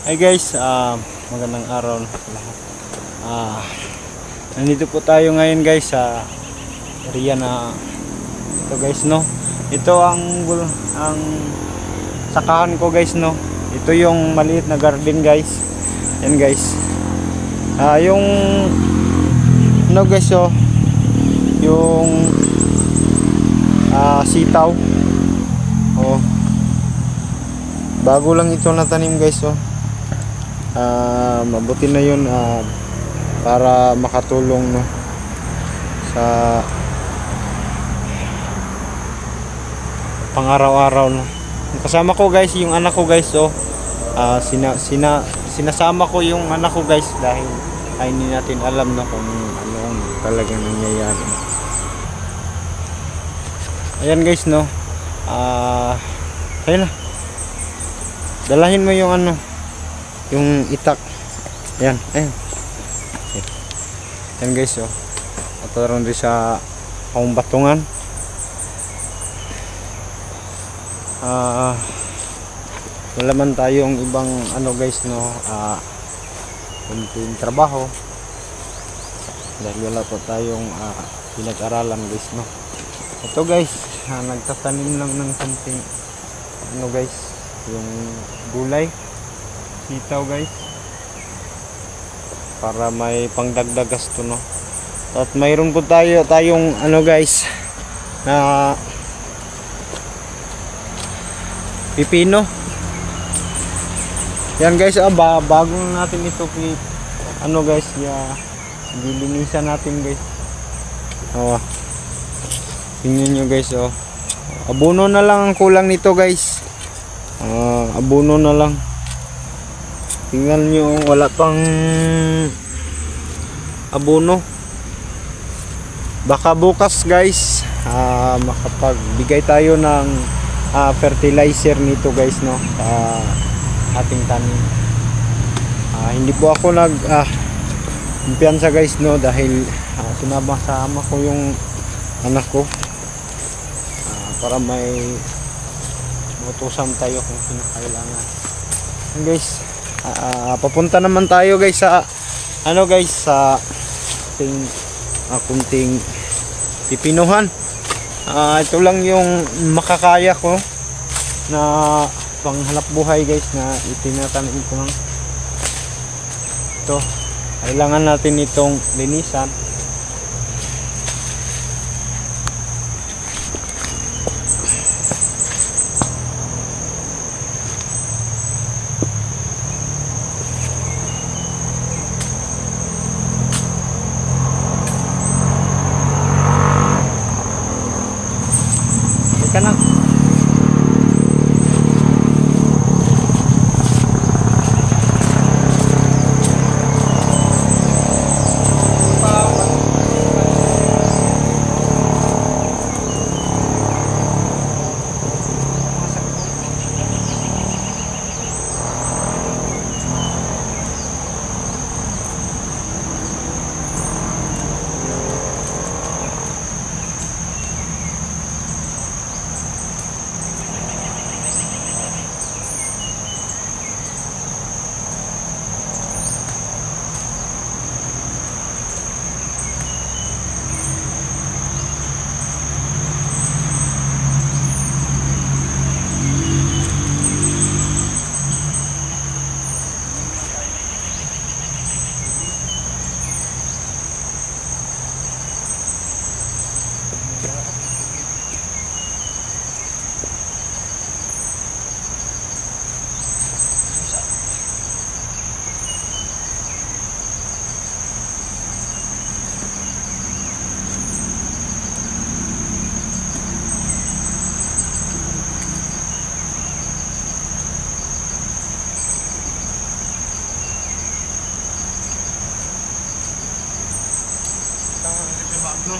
Hi guys, magandang araw sa lahat. Nandito po tayo ngayon guys sa area na ito guys, no. Ito ang sakahan ko guys, no. Ito yung maliit na garden guys. Yan guys. Yung ano guys, oh, yung sitaw. Oh. Bago lang ito natanim guys, oh. Mabuti na yun para makatulong, no, sa pang-araw-araw, no. Kasama ko guys yung anak ko guys, oh. Sinasama ko yung anak ko guys dahil ay hindi natin alam, no, kung ano ang talagang nangyayari. Ayan guys, no. Ayun na. Dalahin mo yung ano, yung itak. Ayan, ayan. Ayan guys, oh. At rin sa akong batungan. Wala man tayong ibang ano guys, no, kunting trabaho dahil wala pa tayong pinag-aralan guys, no. Ito guys, nagtatanim lang ng kunting ano guys, yung gulay, sitaw guys, para may pangdagdag gasto, no. At mayroon po tayong ano guys na pipino. Yan guys, bago natin ito ano guys, dilinisan natin guys. Tingnan nyo guys, oh. Abono na lang ang kulang nito guys. Abono na lang. Tingnan nyo, wala pang abono. Baka bukas guys makapagbigay tayo ng fertilizer nito guys, no, sa ating tanim. Hindi po ako kumpiyansa guys, no, dahil sinama-sama ko yung anak ko para may utusan tayo kung kinakailangan. Guys, papunta naman tayo guys sa ano guys, sa kunting pipinuhan. Ito lang yung makakaya ko na panghanap buhay guys, na itinatanim ko lang. Ito, kailangan natin itong linisan. Ka na. No.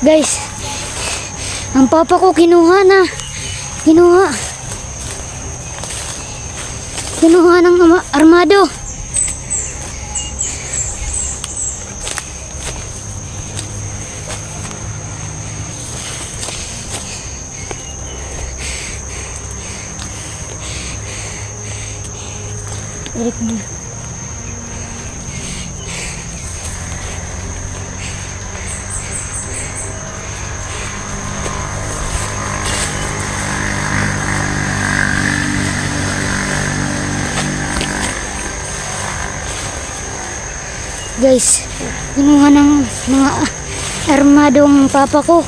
Guys, ang papa ko kinuha ng armado. Eric na. Guys, kinuha ng mga armadong papa ko.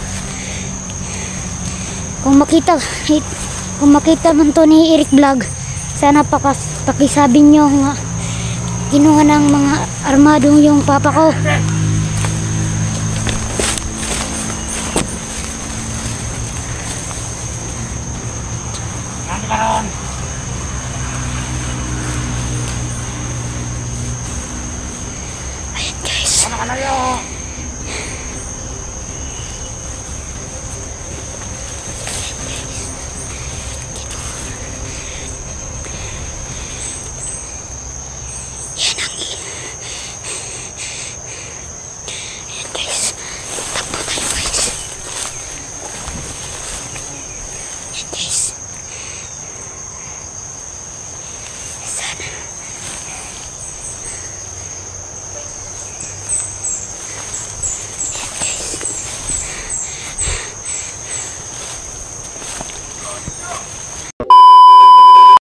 Kung makita man to ni Eric Vlog, sana pakisabi nyo nga kinuha ng mga armadong yung papa ko.